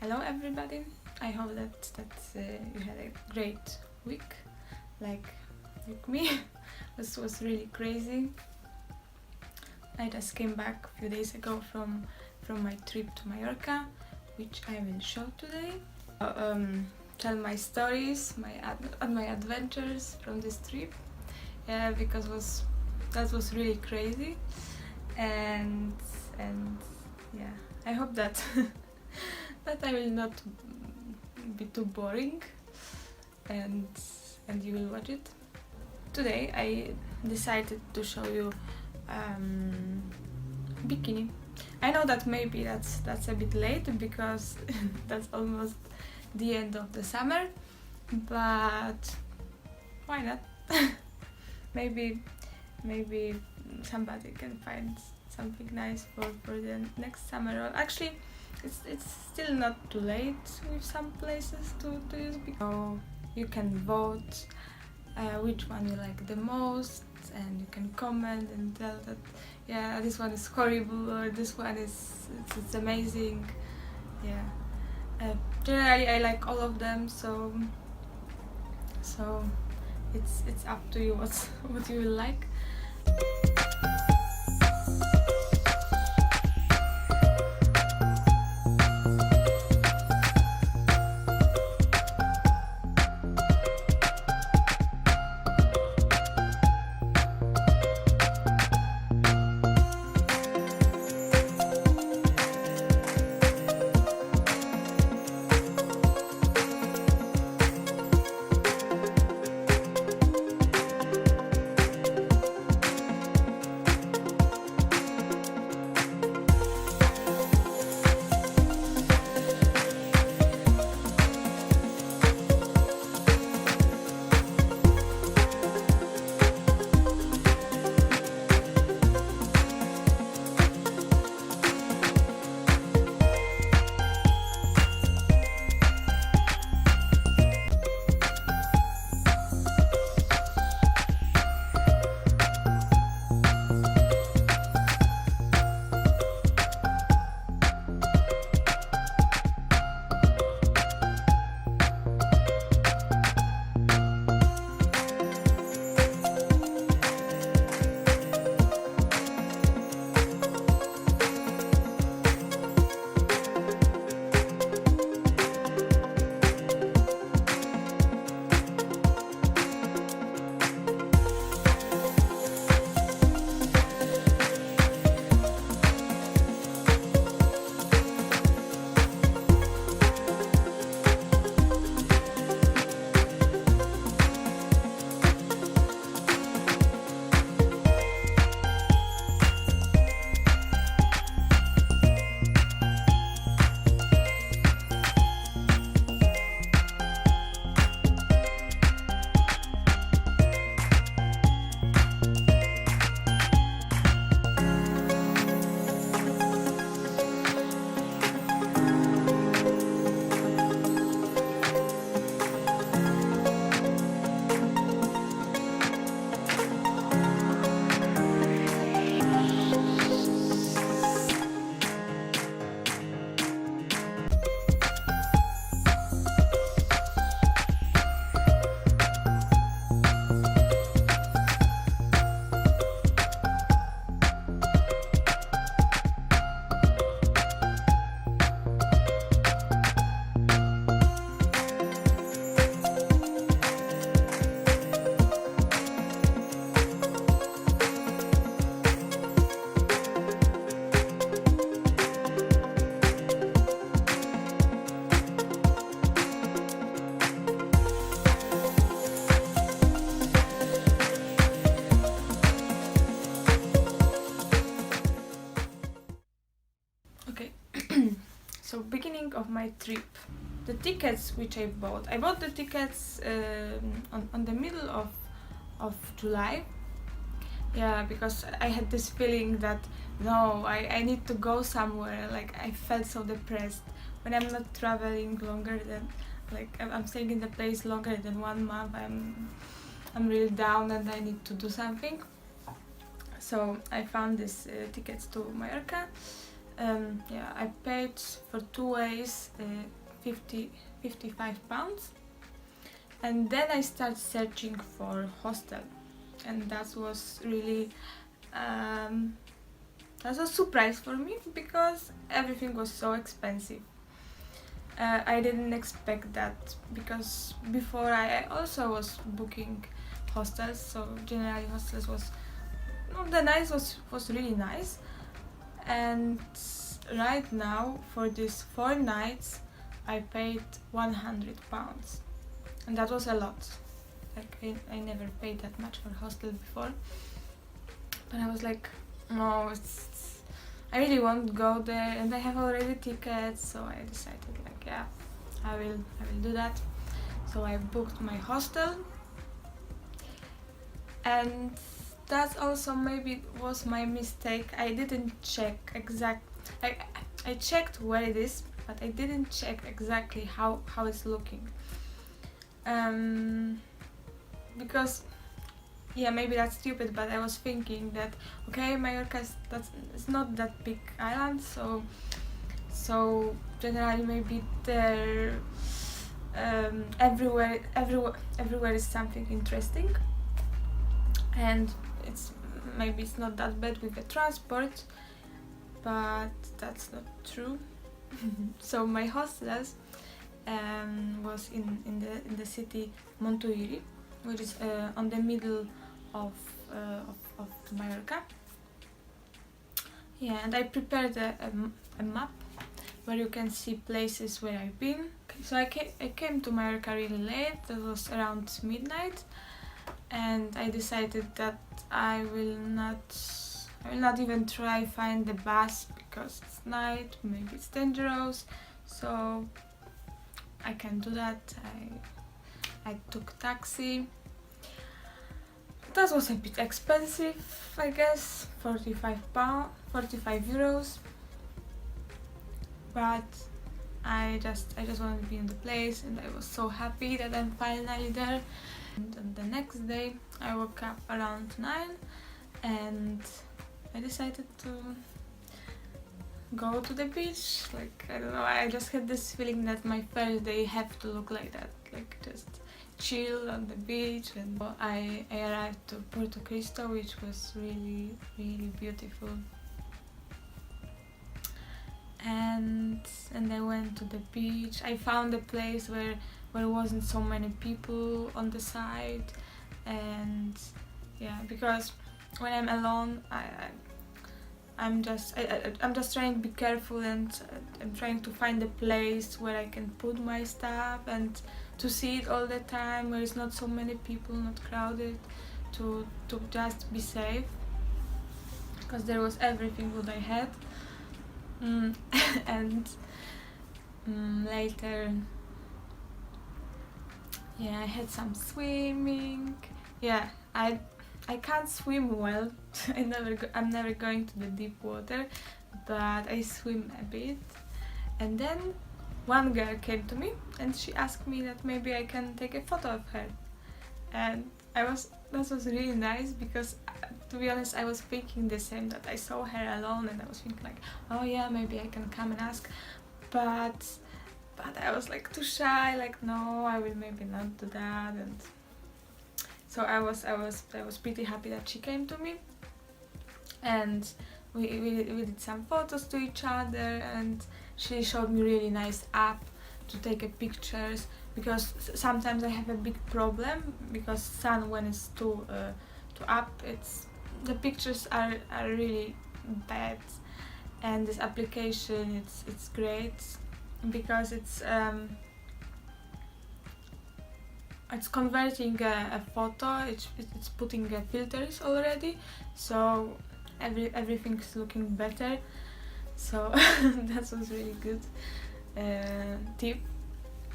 Hello everybody, I hope that you had a great week, like me. This was really crazy. I just came back a few days ago from my trip to Mallorca, which I will show today. Tell my stories, my adventures from this trip. Yeah, because that was really crazy, and yeah, I hope that that I will not be too boring, and you will watch it. Today I decided to show you Bikini. I know that maybe that's a bit late because that's almost the end of the summer, but why not? maybe somebody can find something nice for the next summer. Or actually, it's still not too late with some places to use Bikini. So you can vote which one you like the most, and you can comment and tell that yeah, this one is horrible or this one is it's amazing. Yeah, generally I like all of them, so it's up to you what you will like. Okay, so beginning of my trip, the tickets which I bought the tickets on the middle of July. Yeah, because I had this feeling that no, I need to go somewhere. Like I felt so depressed when I'm not traveling longer than, like I'm staying in the place longer than 1 month. I'm really down and I need to do something. So I found these tickets to Mallorca yeah, I paid for 2 days 55 pounds, and then I started searching for hostel, and that was really that's a surprise for me because everything was so expensive. I didn't expect that because before I also was booking hostels, so generally hostels was not the nice, was really nice. And right now for these 4 nights I paid 100 pounds, and that was a lot. Like I never paid that much for hostel before, but I was like, no, I really won't go there, and I have already tickets, so I decided like, yeah, I will do that. So I booked my hostel, and that also maybe was my mistake. I didn't check I checked where it is, but I didn't check exactly how it's looking. Because yeah, maybe that's stupid, but I was thinking that okay, Mallorca it's not that big island, so generally maybe there everywhere is something interesting, and maybe it's not that bad with the transport, but that's not true. So my hostels was in the city Montuiri, which is on the middle of Mallorca. Yeah, and I prepared a map where you can see places where I've been. So I came to Mallorca really late. That was around midnight, and I decided that I will not even try find the bus because it's night. Maybe it's dangerous. So I can't do that. I took taxi. That was a bit expensive, I guess, 45 euros. But I just wanted to be in the place, and I was so happy that I'm finally there. And on the next day I woke up around 9, and I decided to go to the beach. Like, I don't know, I just had this feeling that my first day have to look like that, like just chill on the beach. And I arrived to Porto Cristo, which was really, really beautiful. And I went to the beach. I found a place where wasn't so many people on the side, and yeah, because when I'm alone, I'm just trying to be careful, and I'm trying to find a place where I can put my stuff and to see it all the time, where it's not so many people, not crowded, to just be safe, because there was everything what I had. And later, yeah, I had some swimming. Yeah, I can't swim well. I'm never going to the deep water, but I swim a bit. And then one girl came to me and she asked me that maybe I can take a photo of her, and that was really nice, because to be honest, I was thinking the same, that I saw her alone, and I was thinking like, oh yeah, maybe I can come and ask, but I was like too shy, like no, I will maybe not do that. And so I was pretty happy that she came to me, and we did some photos to each other, and she showed me really nice app to take pictures, because sometimes I have a big problem, because sun, when it's too up, the pictures are really bad. And this application, it's great, because it's converting a photo, it's putting filters already, so everything's looking better. So that was really good tip.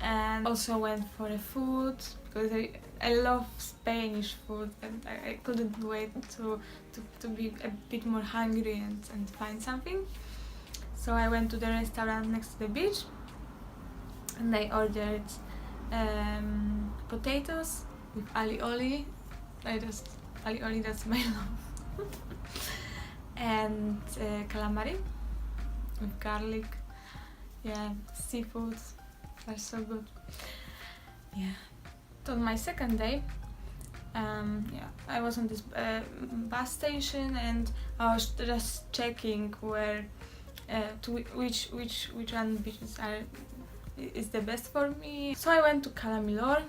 And also went for the food, because I love Spanish food, and I couldn't wait to be a bit more hungry and find something. So I went to the restaurant next to the beach, and I ordered potatoes with alioli. Alioli, that's my love. And calamari. with garlic. Yeah, seafoods are so good. Yeah. On my second day, yeah, I was on this bus station and I was just checking where which one beaches is the best for me. So I went to Calamilor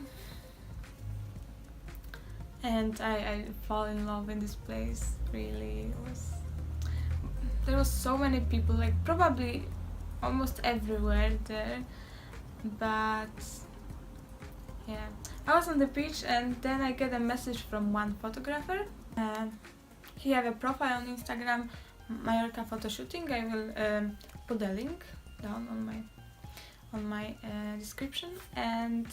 and I fall in love in this place. Really, there was so many people, like probably almost everywhere there, but yeah, I was on the beach and then I get a message from one photographer. He have a profile on Instagram, Mallorca photo shooting. I will put the link down on my description, and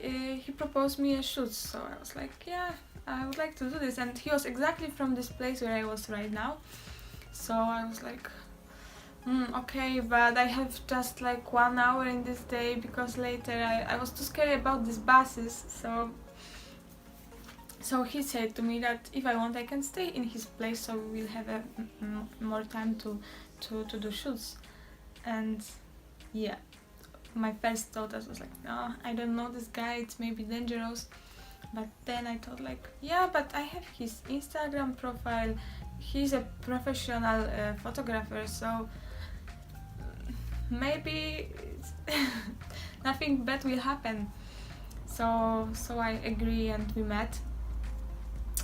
he proposed me a shoot. So I was like, yeah, I would like to do this, and he was exactly from this place where I was right now. So I was like, okay, but I have just like 1 hour in this day because later I was too scared about these buses. So he said to me that if I want I can stay in his place, so we'll have more time to do shoots. And yeah, my first thought was like, no, I don't know this guy, it's maybe dangerous. But then I thought like, yeah, but I have his Instagram profile, he's a professional photographer, so maybe nothing bad will happen. So I agree and we met.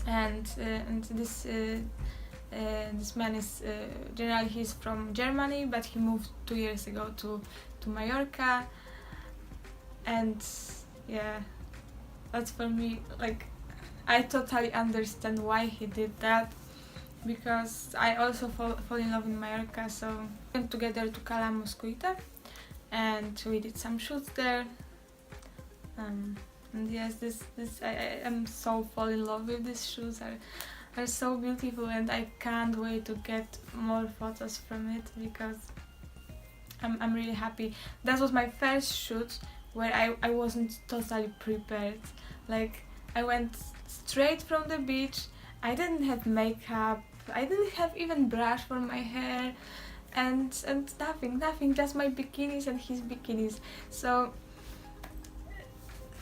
And this man is generally he's from Germany, but he moved 2 years ago to Mallorca, and yeah, that's for me, like, I totally understand why he did that, because I also fall in love in Mallorca. So we went together to Cala Moscoita and we did some shoots there. And yes, I am so fall in love with these shoots. Are so beautiful, and I can't wait to get more photos from it because I'm really happy. That was my first shoot where I wasn't totally prepared. Like, I went straight from the beach. I didn't have makeup. I didn't have even brush for my hair, and nothing. Just my bikinis and his bikinis. So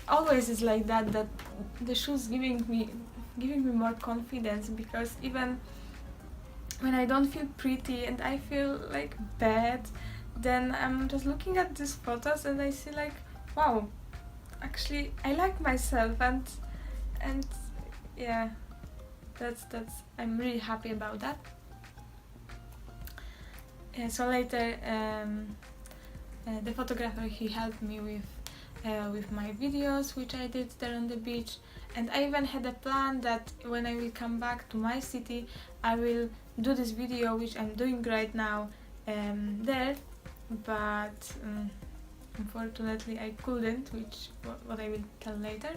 always is like that the shoes giving me more confidence, because even when I don't feel pretty and I feel like bad, then I'm just looking at these photos and I see like, wow, actually I like myself, and yeah, that's I'm really happy about that. So later the photographer, he helped me with my videos which I did there on the beach, and I even had a plan that when I will come back to my city I will do this video which I'm doing right now there, but unfortunately I couldn't, which what I will tell later.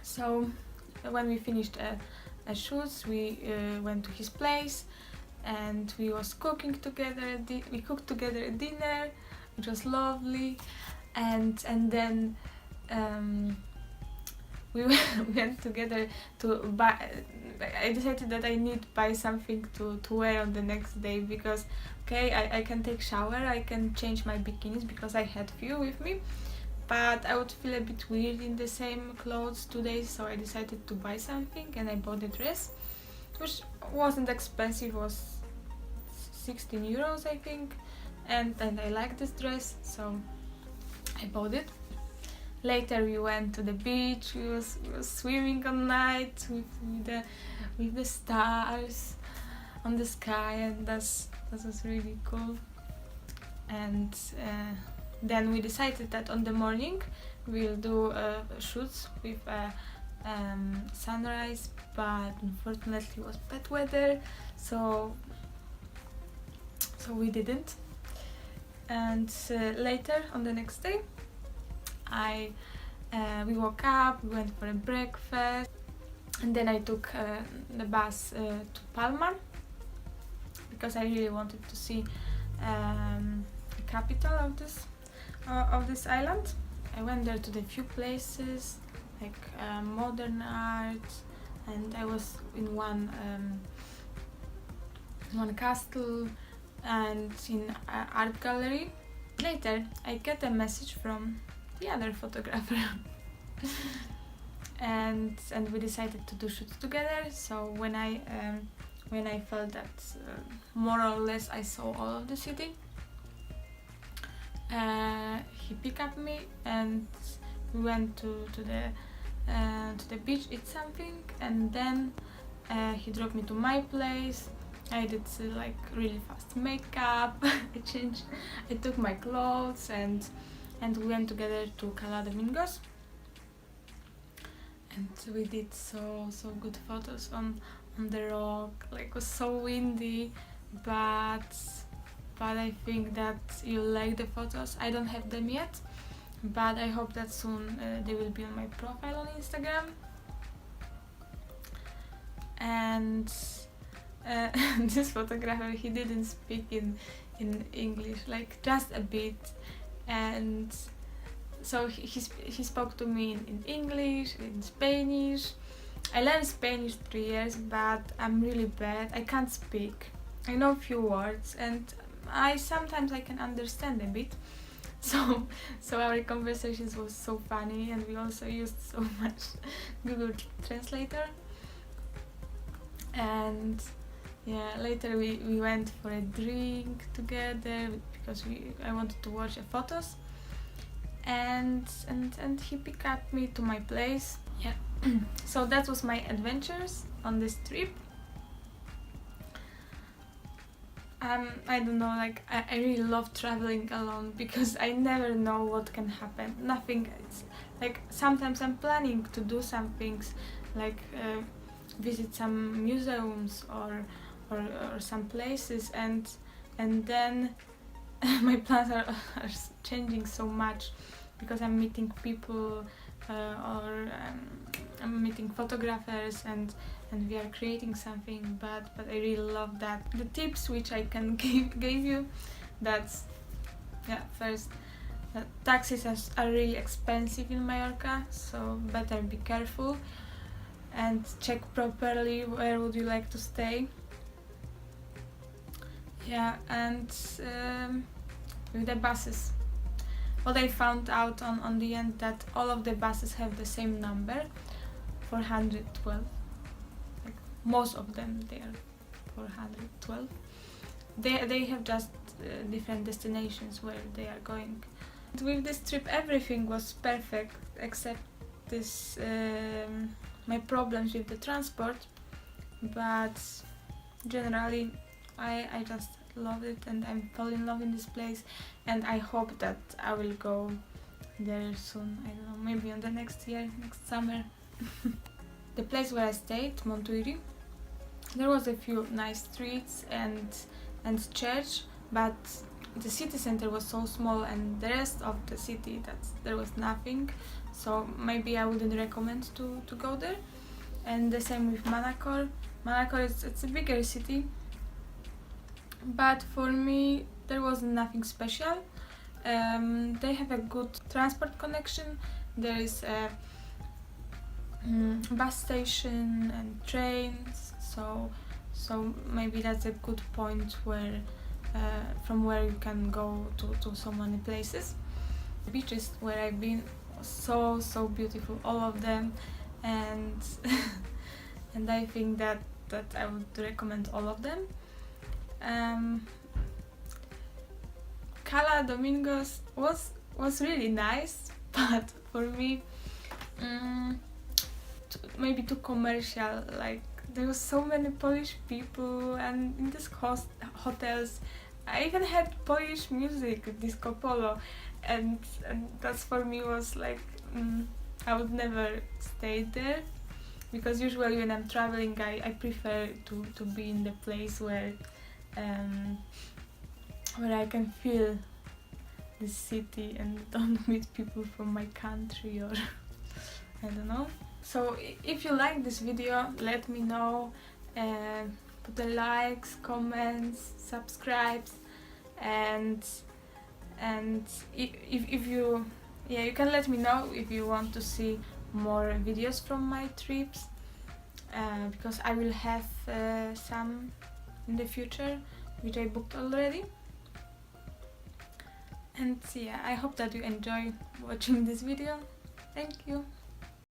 So when we finished a shoots, we went to his place and we was cooking together. We cooked together a dinner, which was lovely, and then we went together to buy. I decided that I need to buy something to wear on the next day, because okay, I can take shower, I can change my bikinis because I had few with me, but I would feel a bit weird in the same clothes 2 days, so I decided to buy something and I bought a dress, which wasn't expensive, was 16 euros I think, and I like this dress, so I bought it. Later we went to the beach, we was swimming all night with the stars on the sky, and that was really cool. And then we decided that on the morning we'll do shoots with sunrise, but unfortunately it was bad weather, so we didn't. And later on the next day we woke up, we went for a breakfast, and then I took the bus to Palma because I really wanted to see the capital of this island. I went there to the few places like modern art, and I was in one one castle and in art gallery. Later I get a message from the other photographer and we decided to do shoots together. So when I felt that more or less I saw all of the city, he picked up me and we went to the beach, eat something, and then he dropped me to my place. I did like really fast makeup. I took my clothes and we went together to Cala Domingos, and we did so good photos on the rock. Like, it was so windy, but I think that you'll like the photos. I don't have them yet, but I hope that soon they will be on my profile on Instagram. And this photographer, he didn't speak in English, like just a bit, and so he spoke to me in English, in Spanish. I learned Spanish 3 years, but I'm really bad. I can't speak. I know a few words, and sometimes I can understand a bit. So our conversations was so funny, and we also used so much Google Translator. And yeah, later we went for a drink together because I wanted to watch the photos, and he picked up me to my place. Yeah. So that was my adventures on this trip. I don't know, like I really love traveling alone because I never know what can happen. Nothing. It's like sometimes I'm planning to do some things, like visit some museums or some places, and then my plans are changing so much because I'm meeting people or I'm meeting photographers and we are creating something, but I really love that. The tips which I can give you, that's, yeah, first, taxis are really expensive in Mallorca, so better be careful and check properly where would you like to stay. Yeah, and with the buses, what I found out on the end, that all of the buses have the same number, 412. Like most of them, they are 412. They have just different destinations where they are going. With this trip, everything was perfect except this my problems with the transport, but generally I just love it and I'm falling in love in this place, and I hope that I will go there soon. I don't know, maybe on the next year, next summer. The place where I stayed, Montuiri, there was a few nice streets and church, but the city center was so small and the rest of the city, there was nothing, so maybe I wouldn't recommend to go there. And the same with Manacor. Manacor it's a bigger city, but for me there was nothing special. They have a good transport connection. There is a bus station and trains, so maybe that's a good point where from where you can go to so many places. The beaches where I've been was so beautiful, all of them, and and I think that I would recommend all of them. Cala Domingos was really nice, but for me maybe too commercial. Like, there was so many Polish people, and in these hotels I even had Polish music, disco polo, and that's for me was like I would never stay there, because usually when I'm traveling I prefer to be in the place where I can feel the city and don't meet people from my country, or I don't know. So if you like this video, let me know, put the likes, comments, subscribes, and if you can let me know if you want to see more videos from my trips, because I will have some in the future, which I booked already. And yeah, I hope that you enjoy watching this video. Thank you.